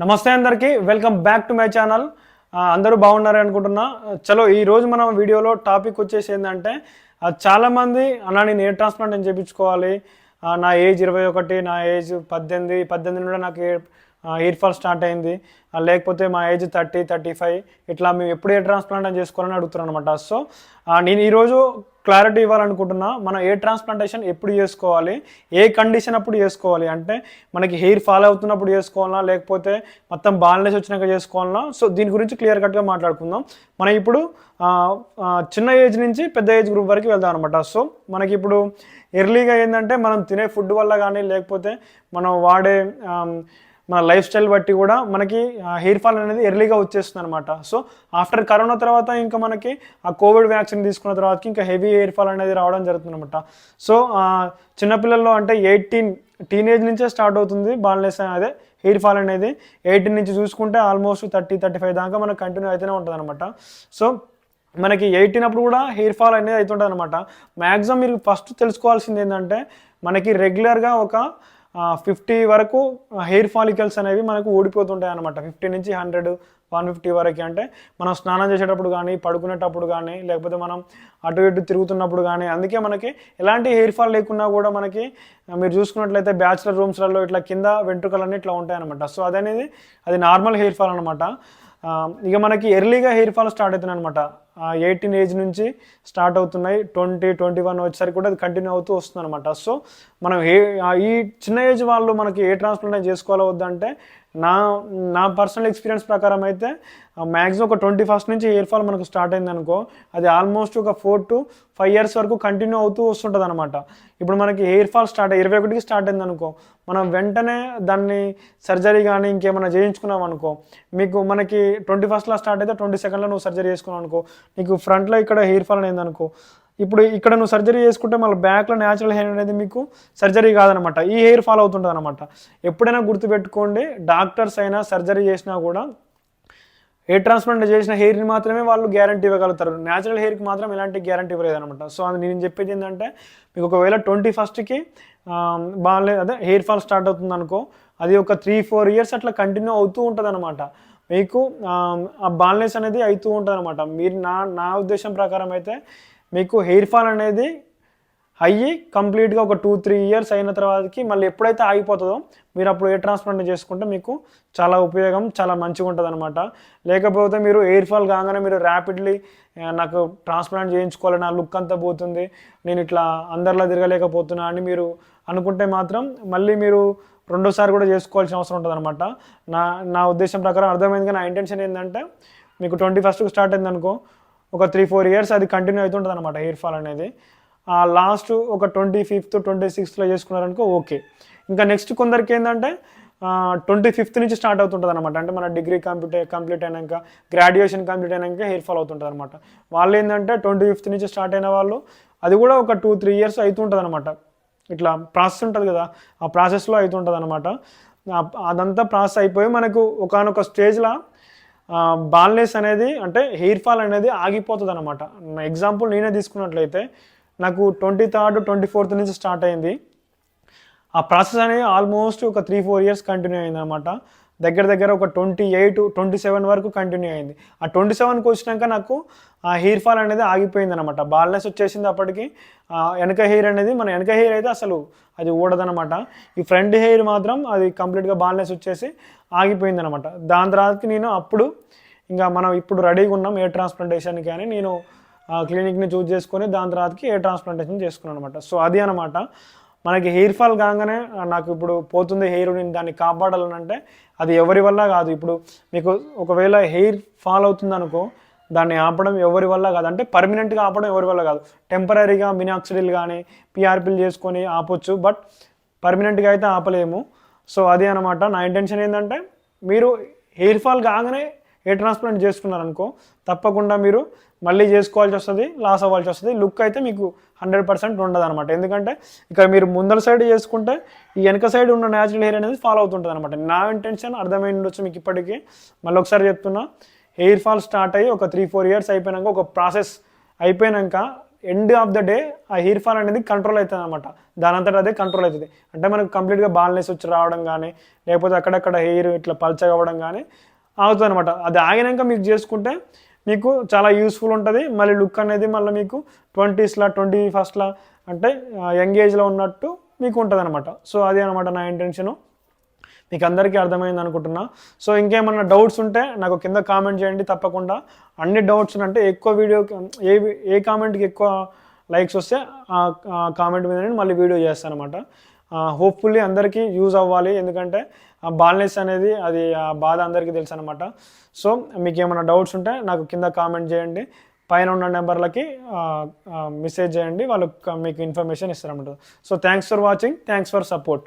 నమస్తే అందరికీ welcome back to my channel. అందరూ బాగున్నారని అనుకుంటున్నా. చలో ఈరోజు మనం వీడియోలో టాపిక్ వచ్చేసి ఏంటంటే చాలామంది అన్న నేను ఎయిర్ ట్రాన్స్ప్లాంట్ అని చేయించుకోవాలి, నా ఏజ్ 21, నా ఏజ్ 18 నుండి నాకు ఎయిర్ ఫాల్ స్టార్ట్ అయింది, లేకపోతే మా ఏజ్ 30-35 ఇట్లా మేము ఎప్పుడు ఎయిర్ ట్రాన్స్ప్లాంట్ అని చేసుకోవాలని అడుగుతున్నాను అనమాట. సో నేను ఈరోజు క్లారిటీ ఇవ్వాలనుకుంటున్నా. మనం ఎయిర్ ట్రాన్స్ప్లాంటేషన్ ఎప్పుడు చేసుకోవాలి, ఏ కండిషన్ అప్పుడు చేసుకోవాలి, అంటే మనకి హెయిర్ ఫాల్ అవుతున్నప్పుడు చేసుకోవాలన్నా లేకపోతే మొత్తం బాల్నెస్ వచ్చినాక చేసుకోవాలన్నా. సో దీని గురించి క్లియర్ కట్గా మాట్లాడుకుందాం. మనం ఇప్పుడు చిన్న ఏజ్ నుంచి పెద్ద ఏజ్ గ్రూప్ వరకు వెళ్దాం అనమాట. సో మనకి ఇప్పుడు ఎర్లీగా ఏంటంటే మనం తినే ఫుడ్ వల్ల కానీ లేకపోతే మనం వాడే మన లైఫ్ స్టైల్ బట్టి కూడా మనకి హెయిర్ ఫాల్ అనేది ఎర్లీగా వచ్చేస్తుంది అనమాట. సో ఆఫ్టర్ కరోనా తర్వాత ఇంకా మనకి ఆ కోవిడ్ వ్యాక్సిన్ తీసుకున్న తర్వాత ఇంకా హెవీ హెయిర్ ఫాల్ అనేది రావడం జరుగుతుంది అనమాట. సో చిన్నపిల్లల్లో అంటే 18 టీనేజ్ నుంచే స్టార్ట్ అవుతుంది బాల్నెస్ అదే హెయిర్ ఫాల్ అనేది. 18 నుంచి చూసుకుంటే ఆల్మోస్ట్ 30-35 దాకా మనకు కంటిన్యూ అయితేనే ఉంటుంది అనమాట. సో మనకి 18 అప్పుడు కూడా హెయిర్ ఫాల్ అనేది అవుతుంటుంది అనమాట. మ్యాక్సిమం మీరు ఫస్ట్ తెలుసుకోవాల్సింది ఏంటంటే మనకి రెగ్యులర్గా ఒక 50 వరకు హెయిర్ ఫాలికల్స్ అనేవి మనకు ఊడిపోతుంటాయి అనమాట. 50 నుంచి 100-150 వరకు. అంటే మనం స్నానం చేసేటప్పుడు కానీ, పడుకునేటప్పుడు కానీ, లేకపోతే మనం అటు ఇటు తిరుగుతున్నప్పుడు కానీ. అందుకే మనకి ఎలాంటి హెయిర్ ఫాల్ లేకున్నా కూడా మనకి మీరు చూసుకున్నట్లయితే బ్యాచులర్ రూమ్స్లలో ఇట్లా కింద వెంట్రుకలన్నీ ఇట్లా ఉంటాయన్నమాట. సో అది నార్మల్ హెయిర్ ఫాల్ అనమాట. ఇక మనకి ఎర్లీగా హెయిర్ ఫాల్ స్టార్ట్ అవుతున్నాయి అనమాట. 18 ఏజ్ నుంచి స్టార్ట్ అవుతున్నాయి, 20-21 వచ్చేసరికి కూడా అది కంటిన్యూ అవుతూ వస్తుంది అనమాట. సో మనం ఈ చిన్న ఏజ్ వాళ్ళు మనకి ఏ ట్రాన్స్ప్లాంట్ చేసుకోవాలో వద్దంటే నా పర్సనల్ ఎక్స్పీరియన్స్ ప్రకారం అయితే మ్యాక్సిమం ఒక 21st నుంచి హెయిర్ ఫాల్ మనకు స్టార్ట్ అయింది అనుకో, అది ఆల్మోస్ట్ ఒక 4-5 years వరకు కంటిన్యూ అవుతూ వస్తుంటుంది అనమాట. ఇప్పుడు మనకి హెయిర్ ఫాల్ 21కి స్టార్ట్ అయింది అనుకో, మనం వెంటనే దాన్ని సర్జరీ కానీ ఇంకేమైనా చేయించుకున్నాం అనుకో, మీకు మనకి 21st స్టార్ట్ అయితే 22nd నువ్వు సర్జరీ చేసుకున్నావు అనుకో, నీకు ఫ్రంట్లో ఇక్కడ హెయిర్ ఫాల్ అనేది అనుకో, ఇప్పుడు ఇక్కడ నువ్వు సర్జరీ చేసుకుంటే మళ్ళీ బ్యాక్లో న్యాచురల్ హెయిర్ అనేది మీకు సర్జరీ కాదనమాట, ఈ హెయిర్ ఫాల్ అవుతుంటుంది అనమాట. ఎప్పుడైనా గుర్తుపెట్టుకోండి, డాక్టర్స్ అయినా సర్జరీ చేసినా కూడా హెయిర్ ట్రాన్స్ప్లాంట్ చేసిన హెయిర్ని మాత్రమే వాళ్ళు గ్యారంటీ ఇవ్వగలుగుతారు, న్యాచురల్ హెయిర్కి మాత్రం ఎలాంటి గ్యారంటీ ఇవ్వలేదనమాట. సో అది నేను చెప్పేది ఏంటంటే మీకు ఒకవేళ 21st అదే హెయిర్ ఫాల్ స్టార్ట్ అవుతుంది అనుకో, అది ఒక 3-4 years అట్లా కంటిన్యూ అవుతూ ఉంటుంది అనమాట. మీకు ఆ బాల్నెస్ అనేది అవుతూ ఉంటుంది అనమాట. మీరు నా ఉద్దేశం ప్రకారం అయితే మీకు హెయిర్ ఫాల్ అనేది అయ్యి కంప్లీట్గా ఒక 2-3 years అయిన తర్వాతకి మళ్ళీ ఎప్పుడైతే ఆగిపోతుందో మీరు అప్పుడు హెయిర్ ట్రాన్స్ప్లాంట్ చేసుకుంటే మీకు చాలా ఉపయోగం, చాలా మంచిగా ఉంటుంది అనమాట. లేకపోతే మీరు హెయిర్ ఫాల్ కాగానే మీరు ర్యాపిడ్లీ నాకు ట్రాన్స్ప్లాంట్ చేయించుకోవాలి, నా లుక్ అంతా పోతుంది, నేను ఇట్లా అందరిలా తిరగలేకపోతున్నా అని మీరు అనుకుంటే మాత్రం మళ్ళీ మీరు రెండోసారి కూడా చేసుకోవాల్సిన అవసరం ఉంటుంది అనమాట. నా ఉద్దేశం ప్రకారం అర్థమైంది. నా ఇంటెన్షన్ ఏంటంటే మీకు 21st స్టార్ట్ అయింది అనుకో, ఒక 3-4 years అది కంటిన్యూ అవుతుంటుంది అనమాట హెయిర్ ఫాల్ అనేది. లాస్ట్ ఒక 25th-26th చేసుకున్నారనుకో ఓకే. ఇంకా నెక్స్ట్ కొందరికి ఏంటంటే 25th నుంచి స్టార్ట్ అవుతుంటుంది అనమాట. అంటే మన డిగ్రీ కంప్లీట్ అయినాక, గ్రాడ్యుయేషన్ కంప్లీట్ అయినాక హెయిర్ ఫాల్ అవుతుంటుంది అనమాట. వాళ్ళు ఏంటంటే 25th నుంచి స్టార్ట్ అయిన వాళ్ళు అది కూడా ఒక 2-3 years అవుతుంటుంది అనమాట. ఇట్లా ప్రాసెస్ ఉంటుంది కదా, ఆ ప్రాసెస్లో అవుతుంటుంది అనమాట. అదంతా ప్రాసెస్ అయిపోయి మనకు ఒకానొక స్టేజ్లో బాల్నెస్ అనేది అంటే హెయిర్ ఫాల్ అనేది ఆగిపోతుంది అనమాట. ఎగ్జాంపుల్ నేనే తీసుకున్నట్లయితే నాకు 23rd-24th నుంచి స్టార్ట్ అయింది. ఆ ప్రాసెస్ అనేది ఆల్మోస్ట్ ఒక 3-4 years కంటిన్యూ అయింది అనమాట. దగ్గర ఒక 28-27 వరకు కంటిన్యూ అయింది. ఆ 27కి వచ్చినాక నాకు ఆ హెయిర్ ఫాల్ అనేది ఆగిపోయింది అనమాట. బాల్నెస్ వచ్చేసింది. అప్పటికి వెనక హెయిర్ అనేది మన వెనక హెయిర్ అయితే అసలు అది ఊడదనమాట. ఈ ఫ్రంట్ హెయిర్ మాత్రం అది కంప్లీట్గా బాల్నెస్ వచ్చేసి ఆగిపోయింది అనమాట. దాని తర్వాతకి నేను అప్పుడు ఇంకా మనం ఇప్పుడు రెడీగా ఉన్నాం హెయిర్ ట్రాన్స్ప్లాంటేషన్కి అని నేను క్లినిక్ని చూస్ చేసుకొని దాని తర్వాతకి హెయిర్ ట్రాన్స్ప్లాంటేషన్ చేసుకున్నాను అనమాట. సో అది అనమాట. మనకి హెయిర్ ఫాల్ కాగానే నాకు ఇప్పుడు పోతుంది హెయిర్, నేను దాన్ని కాపాడాలనంటే అది ఎవరి వల్ల కాదు. ఇప్పుడు మీకు ఒకవేళ హెయిర్ ఫాల్ అవుతుంది అనుకో, దాన్ని ఆపడం ఎవరి వల్ల కాదు. అంటే పర్మనెంట్గా ఆపడం ఎవరి వల్ల కాదు. టెంపరీగా మినాక్సిడిల్ కానీ పిఆర్పిల్ చేసుకొని ఆపొచ్చు, బట్ పర్మనెంట్గా అయితే ఆపలేము. సో అదే అనమాట. నా ఇంటెన్షన్ ఏంటంటే మీరు హెయిర్ ఫాల్ కాగానే హెయిర్ ట్రాన్స్ప్లాంట్ చేసుకున్నారనుకో తప్పకుండా మీరు మళ్ళీ చేసుకోవాల్సి వస్తుంది, లాస్ అవ్వాల్సి వస్తుంది. లుక్ అయితే మీకు 100% ఉండదు అనమాట. ఎందుకంటే ఇక మీరు ముందర సైడ్ చేసుకుంటే ఈ వెనక సైడ్ ఉన్న న్యాచురల్ హెయిర్ అనేది ఫాలో అవుతుంటుంది అనమాట. నా ఇంటెన్షన్ అర్థమైంది ఉండొచ్చు మీకు ఇప్పటికీ. మళ్ళీ ఒకసారి చెప్తున్నా, హెయిర్ ఫాల్ స్టార్ట్ అయ్యి ఒక 3-4 years అయిపోయినాక, ఒక ప్రాసెస్ అయిపోయినాక ఎండ్ ఆఫ్ ద డే ఆ హెయిర్ ఫాల్ అనేది కంట్రోల్ అవుతుంది అనమాట. దాని అంతటా అదే కంట్రోల్ అవుతుంది. అంటే మనకు కంప్లీట్గా బాల్నెస్ వచ్చి రావడం కానీ, లేకపోతే అక్కడక్కడ హెయిర్ ఇట్లా పల్చగా అవ్వడం కానీ అవుతుంది అనమాట. అది ఆగినాక మీకు చేసుకుంటే మీకు చాలా యూస్ఫుల్ ఉంటుంది. మళ్ళీ లుక్ అనేది మళ్ళీ మీకు 20స్లా 21స్లా అంటే యంగ్ ఏజ్లో ఉన్నట్టు మీకు ఉంటుంది అనమాట. సో అదే అనమాట నా ఇంటెన్షను. మీకు అందరికీ అర్థమైంది అనుకుంటున్నా. సో ఇంకేమన్నా డౌట్స్ ఉంటే నాకు కింద కామెంట్ చేయండి తప్పకుండా. అన్ని డౌట్స్ అంటే ఎక్కువ వీడియోకి ఏ కామెంట్కి ఎక్కువ లైక్స్ వస్తే ఆ కామెంట్ మీద నేను మళ్ళీ వీడియో చేస్తాను అనమాట. హోప్ఫుల్లీ అందరికీ యూజ్ అవ్వాలి, ఎందుకంటే ఆ బాల్నెస్ అనేది అది ఆ బాధ అందరికీ తెలుసు అనమాట. సో మీకు ఏమైనా డౌట్స్ ఉంటే నాకు కింద కామెంట్ చేయండి, పైన ఉన్న నెంబర్లకి మెసేజ్ చేయండి, వాళ్ళు మీకు ఇన్ఫర్మేషన్ ఇస్తారన్నమాట. So thanks for watching, thanks for support.